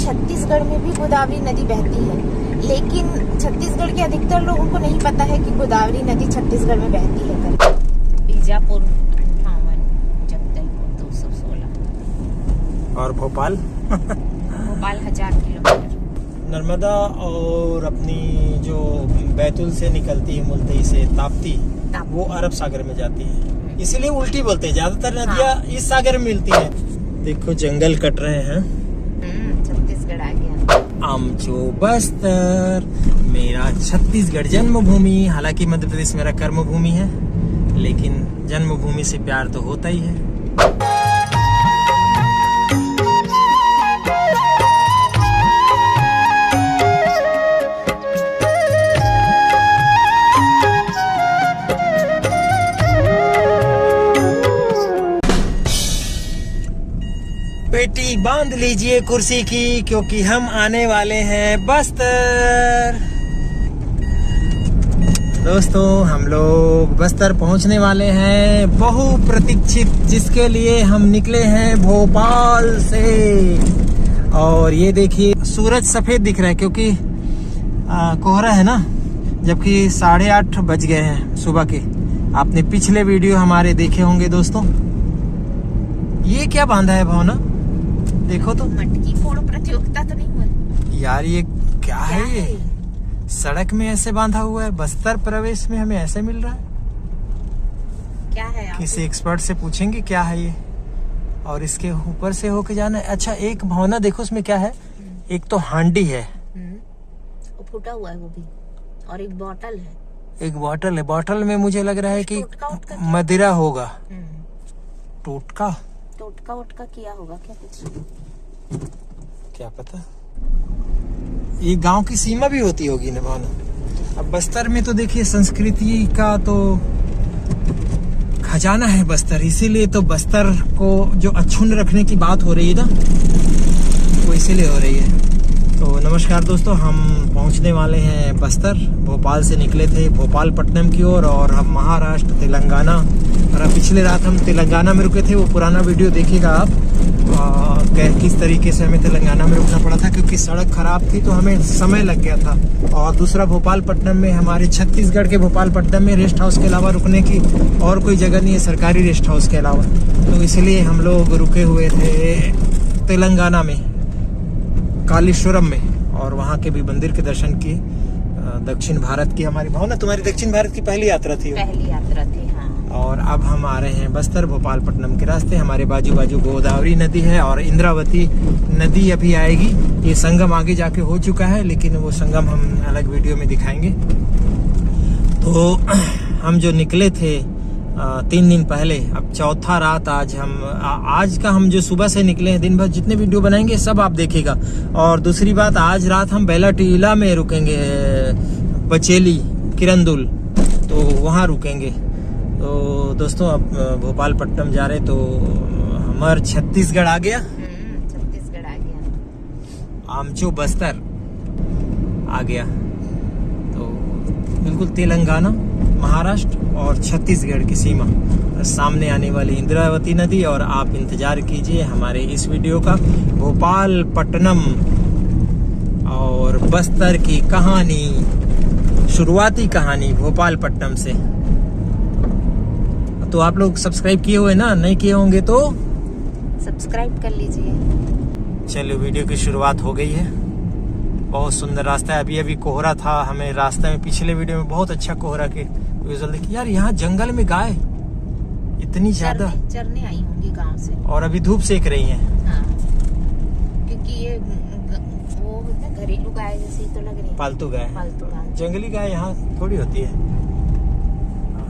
छत्तीसगढ़ में भी गोदावरी नदी बहती है, लेकिन छत्तीसगढ़ के अधिकतर लोगों को नहीं पता है कि गोदावरी नदी छत्तीसगढ़ में बहती है। बीजापुर 58, जगदलपुर 216 और भोपाल भोपाल 1000 किलोमीटर। नर्मदा और अपनी जो बैतूल से निकलती है मुल्तई से ताप्ती, वो अरब सागर में जाती है, इसीलिए उल्टी बोलते हैं। ज्यादातर नदियाँ इस सागर में मिलती हैं। देखो जंगल कट रहे हैं। छत्तीसगढ़ आ गया। आमचो बस्तर मेरा छत्तीसगढ़ जन्मभूमि। हालांकि मध्य प्रदेश मेरा कर्मभूमि है, लेकिन जन्मभूमि से प्यार तो होता ही है। पेटी बांध लीजिए कुर्सी की, क्योंकि हम आने वाले हैं बस्तर। दोस्तों हम लोग बस्तर पहुंचने वाले हैं, बहु प्रतीक्षित, जिसके लिए हम निकले हैं भोपाल से। और ये देखिए सूरज सफेद दिख रहा है, क्योंकि कोहरा है ना, जबकि 8:30 बज गए हैं सुबह के। आपने पिछले वीडियो हमारे देखे होंगे दोस्तों। ये क्या बांधा है भावना, देखो तो। मटकी फोड़ प्रतियोगिता तो नहीं हुआ यार, ये क्या है ये? सड़क में ऐसे बांधा हुआ है, बस्तर प्रवेश में हमें ऐसे मिल रहा है। क्या है? किसी एक्सपर्ट से पूछेंगे क्या है ये। और इसके ऊपर से होके जाना है। अच्छा, एक भावना देखो उसमें क्या है। एक तो हांडी है, फूटा हुआ है वो भी, और एक बोतल है। एक बोतल है। बोतल में मुझे लग रहा है कि मदिरा होगा। टोटका टोटका किया होगा क्या कुछ, क्या पता। ये गांव की सीमा भी होती होगी ना भावना। अब बस्तर में तो देखिए संस्कृति का तो खजाना है बस्तर, इसीलिए तो बस्तर को जो अक्षुण्ण रखने की बात हो रही है ना, वो इसीलिए हो रही है। तो नमस्कार दोस्तों, हम पहुंचने वाले हैं बस्तर। भोपाल से निकले थे भोपाल पट्टनम की ओर, और हम महाराष्ट्र तेलंगाना, और पिछले रात हम तेलंगाना में रुके थे। वो पुराना वीडियो देखिएगा आप, किस तरीके से हमें तेलंगाना में रुकना पड़ा था, क्योंकि सड़क खराब थी तो हमें समय लग गया था। और दूसरा भोपाल पट्टनम में, हमारे छत्तीसगढ़ के भोपाल पट्टनम में रेस्ट हाउस के अलावा रुकने की और कोई जगह नहीं है, सरकारी रेस्ट हाउस के अलावा। तो इसलिए हम लोग रुके हुए थे तेलंगाना में, कालेश्वरम में, और वहाँ के भी मंदिर के दर्शन किए। दक्षिण भारत की हमारी भावना, तुम्हारी दक्षिण भारत की पहली यात्रा थी। पहली यात्रा थी, हाँ। और अब हम आ रहे हैं बस्तर, भोपाल पट्टनम के रास्ते। हमारे बाजू बाजू गोदावरी नदी है और इंद्रावती नदी अभी आएगी। ये संगम आगे जाके हो चुका है, लेकिन वो संगम हम अलग वीडियो में दिखाएंगे। तो हम जो निकले थे 3 दिन पहले, अब चौथा रात आज आज का हम जो सुबह से निकले हैं, दिन भर जितने वीडियो बनाएंगे सब आप देखिएगा। और दूसरी बात, आज रात हम बेला टीला में रुकेंगे, बचेली किरंदुल, तो वहाँ रुकेंगे। तो दोस्तों अब भोपाल पट्टनम जा रहे, तो हमार छत्तीसगढ़ आ गया। छत्तीसगढ़ आ गया, आमचो बस्तर आ गया। तो बिल्कुल तेलंगाना, महाराष्ट्र और छत्तीसगढ़ की सीमा, सामने आने वाली इंद्रावती नदी। और आप इंतजार कीजिए हमारे इस वीडियो का। भोपाल पट्टनम और बस्तर की कहानी, शुरुआती कहानी भोपाल पट्टनम से। तो आप लोग सब्सक्राइब किए हुए ना, नहीं किए होंगे तो सब्सक्राइब कर लीजिए। चलो, वीडियो की शुरुआत हो गई है। बहुत सुंदर रास्ता है। अभी कोहरा था, हमें रास्ते में पिछले वीडियो में बहुत अच्छा कोहरा के विजुअल देखिए। यार यहाँ जंगल में गाय इतनी ज्यादा चरने आई होंगी गांव से, और अभी धूप सेक रही हैं। हाँ, क्योंकि ये वो होता है घरेलू गाय जैसी तो लग रही है। पालतू गाय, जंगली गाय यहाँ थोड़ी होती है।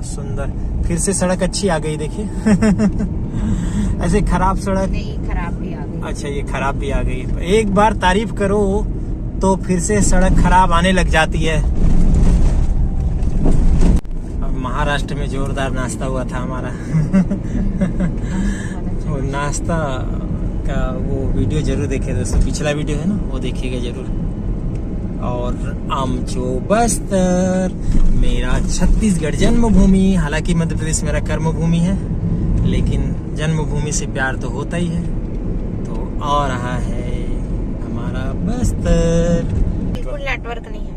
सुंदर, फिर से सड़क अच्छी आ गई देखिए। ऐसे खराब सड़क नहीं, खराब भी आ गई। अच्छा, ये खराब भी आ गई। एक बार तारीफ करो तो फिर से सड़क खराब आने लग जाती है। अब महाराष्ट्र में जोरदार नाश्ता हुआ था हमारा। वो नाश्ता का वो वीडियो जरूर देखे दोस्तों, पिछला वीडियो है ना, वो देखिएगा जरूर। और आमचो बस्तर मेरा छत्तीसगढ़ जन्मभूमि। हालांकि मध्य प्रदेश मेरा कर्मभूमि है, लेकिन जन्मभूमि से प्यार तो होता ही है। तो आ रहा है हमारा नेटवर्क नहीं है।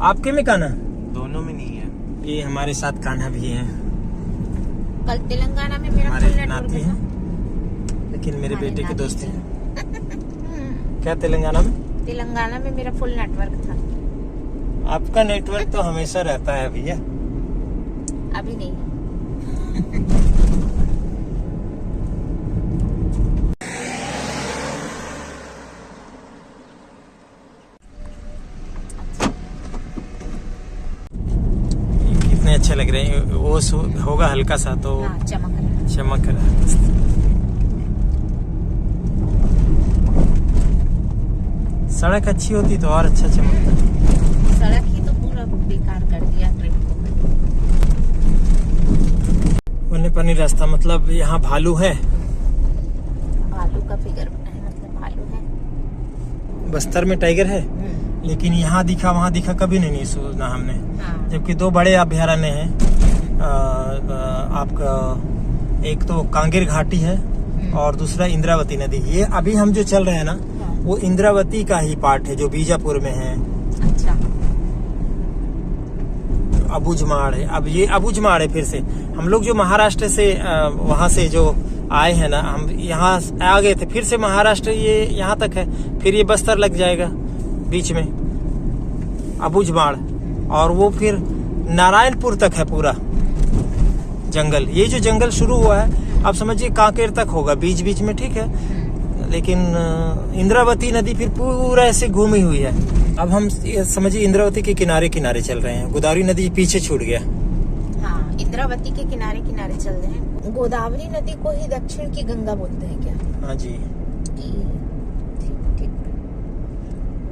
आपके में कान्हा? दोनों में नहीं है। ये हमारे साथ कान्हा भी है, कल तेलंगाना में मेरा हमारे फुल नेटवर्क नाती था। हैं, लेकिन मेरे हमारे बेटे के नाती दोस्त थी। हैं। क्या तेलंगाना में? तेलंगाना में मेरा फुल नेटवर्क था, आपका नेटवर्क तो हमेशा रहता है भैया। अभी नहीं है। कितने अच्छे लग रहे हैं, वो होगा हल्का सा तो हाँ, चमक रहा है। चमक रहा है। सड़क अच्छी होती तो और अच्छा चमकता। सड़क ही तो पूरा बेकार कर दिया ट्रिप को। वन्य प्राणी रास्ता मतलब यहाँ भालू है। भालू का फिगर बना है, मतलब भालू है। बस्तर में टाइगर है, लेकिन यहाँ दिखा वहाँ दिखा कभी नहीं सुना हमने। हाँ। जबकि दो बड़े अभ्यारण्य हैं। आपका एक तो कांगेर घाटी है और दूसरा इंद्रावती नदी। ये अभी हम जो चल रहे हैं ना, वो इंद्रावती का ही पार्ट है जो बीजापुर में है। अच्छा। अबुझमाड़ है, अब ये अबुझमाड़ है। फिर से हम लोग जो महाराष्ट्र से वहां से जो आए हैं ना, हम यहाँ आ गए थे, फिर से महाराष्ट्र ये यहाँ तक है, फिर ये बस्तर लग जाएगा बीच में अबुझमाड़, और वो फिर नारायणपुर तक है पूरा जंगल। ये जो जंगल शुरू हुआ है आप समझिए कांकेर तक होगा बीच बीच में, ठीक है। लेकिन इंद्रावती नदी फिर पूरा ऐसे घूमी हुई है। अब हम समझिए इंद्रावती के किनारे किनारे चल रहे हैं, गोदावरी नदी पीछे छूट गया। हाँ, इंद्रावती के किनारे किनारे चल रहे हैं। गोदावरी नदी को ही दक्षिण की गंगा बोलते हैं क्या? हाँ जी, ठीक।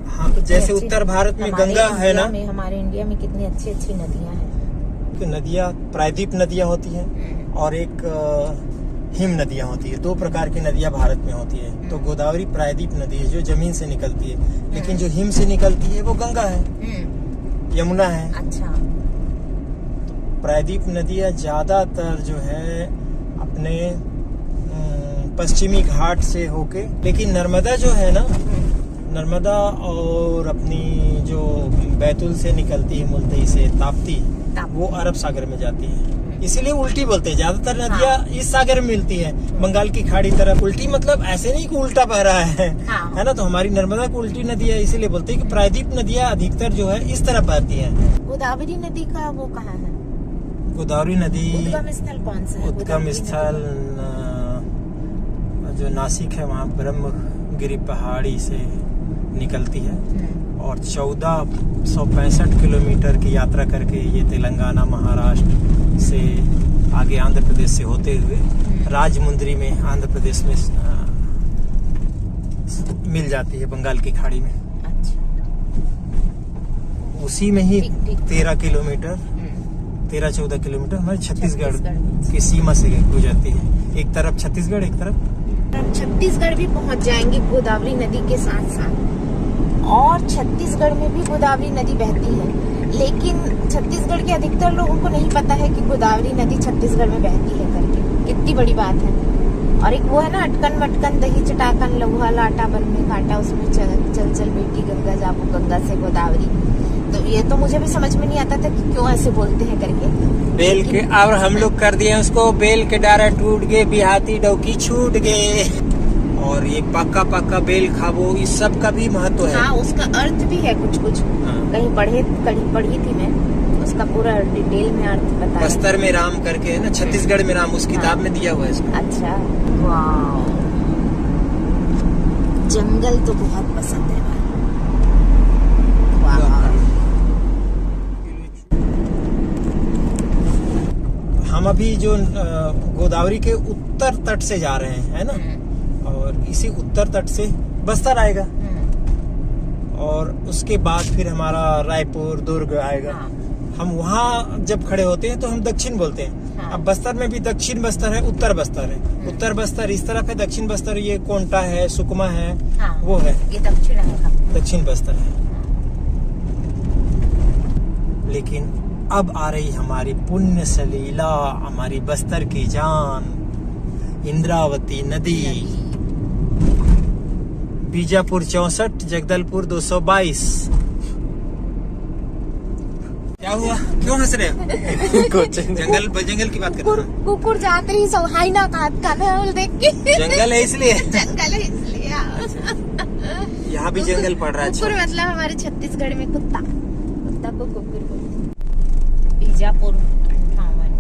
हाँ, जैसे उत्तर भारत में गंगा है ना, हमारे इंडिया में कितनी अच्छी अच्छी नदियां हैं। नदियाँ प्रायद्वीप नदियाँ होती हैं और एक हिम नदियाँ होती है। दो प्रकार की नदियाँ भारत में होती है। तो गोदावरी प्रायद्वीप नदी है जो जमीन से निकलती है, लेकिन जो हिम से निकलती है वो गंगा है, यमुना है। अच्छा। प्रायद्वीप नदियाँ ज्यादातर जो है अपने पश्चिमी घाट से होके, लेकिन नर्मदा जो है ना, नर्मदा और अपनी जो बैतूल से निकलती है, मुल्तई से ताप्ती, वो अरब सागर में जाती है। इसीलिए उल्टी बोलते हैं। ज्यादातर नदियाँ इस सागर में मिलती है, बंगाल की खाड़ी तरफ। उल्टी मतलब ऐसे नहीं कि उल्टा बह रहा है, है ना। तो हमारी नर्मदा को उल्टी नदी है, इसीलिए बोलते हैं कि प्रायद्वीप नदियाँ अधिकतर जो है इस तरफ बहती है। गोदावरी नदी का वो कहाँ है? गोदावरी नदी उद्गम स्थल कौन सा है? उद्गम स्थल जो नासिक है, वहाँ ब्रह्मगिरी पहाड़ी से निकलती है और 1465 किलोमीटर की यात्रा करके ये तेलंगाना महाराष्ट्र से आगे आंध्र प्रदेश से होते हुए राजमुंद्री में आंध्र प्रदेश में मिल जाती है बंगाल की खाड़ी में। अच्छा। उसी में ही ठीक। 13 किलोमीटर 13-14 किलोमीटर हमारे छत्तीसगढ़ की सीमा से गुजरती है। एक तरफ छत्तीसगढ़, एक तरफ छत्तीसगढ़ भी पहुंच जाएंगे गोदावरी नदी के साथ साथ। और छत्तीसगढ़ में भी गोदावरी नदी बहती है, लेकिन छत्तीसगढ़ के अधिकतर लोगों को नहीं पता है कि गोदावरी नदी छत्तीसगढ़ में बहती है करके। कितनी बड़ी बात है। और एक वो है ना, अटकन मटकन दही चटाकन लहुआ लाटा बन में काटा, उसमें चल चल बेटी गंगा जाबू गंगा से गोदावरी। तो ये तो मुझे भी समझ में नहीं आता था कि क्यों ऐसे बोलते हैं करके। बेल के, और हम लोग कर दिए उसको बेल के डारा टूट गए, बिहाती डौकी छूट गए। और ये पक्का पक्का बेल खाबो, इस सब का भी महत्व है। हाँ, उसका अर्थ भी है कुछ कुछ। हाँ। कहीं पढ़ी थी मैं, उसका पूरा डिटेल में अर्थ बता। बस्तर में राम करके है ना, छत्तीसगढ़ में राम, उस किताब में दिया हुआ है इसमें। अच्छा, वाह। जंगल तो बहुत पसंद है भाई। वाह। हम अभी जो गोदावरी के उत्तर तट से जा रहे हैं, है ना, और इसी उत्तर तट से बस्तर आएगा और उसके बाद फिर हमारा रायपुर दुर्ग आएगा। हाँ। हम वहाँ जब खड़े होते हैं तो हम दक्षिण बोलते हैं। हाँ। अब बस्तर में भी दक्षिण बस्तर है, उत्तर बस्तर है। उत्तर बस्तर इस तरफ है, दक्षिण बस्तर ये कोंटा है, सुकमा है। हाँ। वो है ये दक्षिण है, दक्षिण बस्तर है। लेकिन अब आ रही हमारी पुण्य सलीला, हमारी बस्तर की जान, इंद्रावती नदी। बीजापुर 64, जगदलपुर 222, क्या हुआ, क्यों हंस रहे हो? कुछ जंगल की बात कर रहे हो? कुकुर जाते ही सब हाई ना कान देख के जंगल है इसलिए। जंगल है इसलिए। यहाँ भी जंगल पड़ रहा है। कुकुर मतलब हमारे छत्तीसगढ़ में कुत्ता को कुकुर बोलते। बीजापुर 58,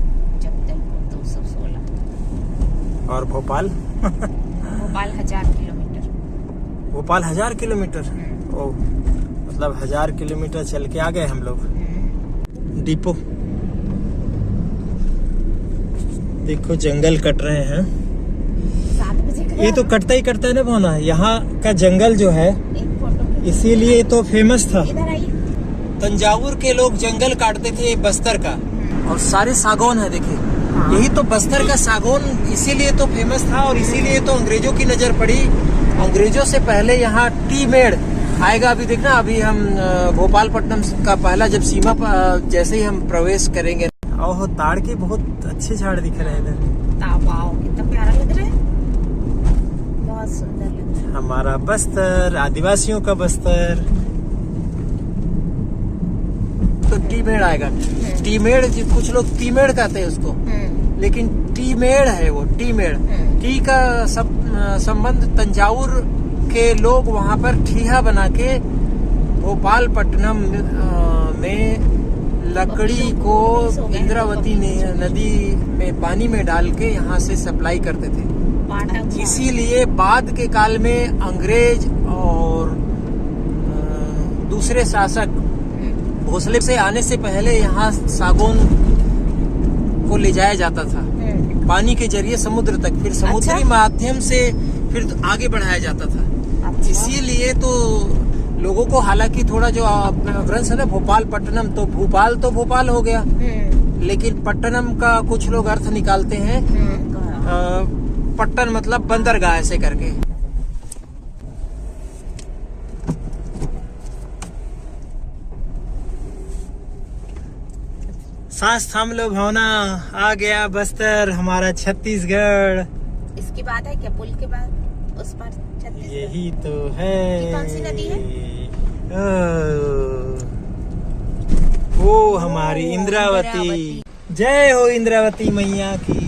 जगदलपुर 216 और भोपाल भोपाल 1000 किलोमीटर। भोपाल 1000 किलोमीटर। ओ मतलब 1000 किलोमीटर चल के आ गए हम लोग डिपो। देखो जंगल कट रहे हैं। 7 बजे ये तो कटता ही कटता है ना भावना। यहाँ का जंगल जो है एक फोटो इसीलिए तो फेमस था। इधर आइए। तंजावुर के लोग जंगल काटते थे बस्तर का, और सारे सागौन है देखिए। यही तो बस्तर का सागौन इसीलिए तो फेमस था, और इसीलिए तो अंग्रेजों की नजर पड़ी। अंग्रेजों से पहले यहाँ टी मेड़ आएगा। अभी देखना, अभी हम भोपालपट्टनम का पहला जब सीमा जैसे ही हम प्रवेश करेंगे। ओह ताड़ के बहुत अच्छे झाड़ दिख रहे हैं इधर। वाओ कितना प्यारा लग रहा है, बहुत सुंदर लग रहा है। हमारा बस्तर, आदिवासियों का बस्तर। तो टी मेड़ आएगा। टी मेड़, कुछ लोग टीमेड़ कहते हैं उसको, लेकिन टी मेड़ है वो। टी मेड़, टी का संबंध तंजावुर के लोग वहां पर ठीहा बना के भोपालपट्टनम में लकड़ी को इंद्रावती नदी में पानी में डाल के यहाँ से सप्लाई करते थे। इसीलिए बाद के काल में अंग्रेज और दूसरे शासक भोसले से आने से पहले यहाँ सागौन को ले जाया जाता था पानी के जरिए समुद्र तक, फिर समुद्री माध्यम से फिर आगे बढ़ाया जाता था। इसीलिए तो लोगों को, हालांकि थोड़ा जो भ्रंश है ना भोपालपट्टनम, तो भोपाल हो गया, लेकिन पट्टनम का कुछ लोग अर्थ निकालते हैं पट्टन मतलब बंदरगाह ऐसे करके। सांस थाम लो भावना, आ गया बस्तर हमारा छत्तीसगढ़। इसके बाद है क्या, पुल के बाद उस पर छत्तीसगढ़? यही तो है। ये कौन सी नदी है? ओ हमारी इंद्रावती। जय हो इंद्रावती मैया की।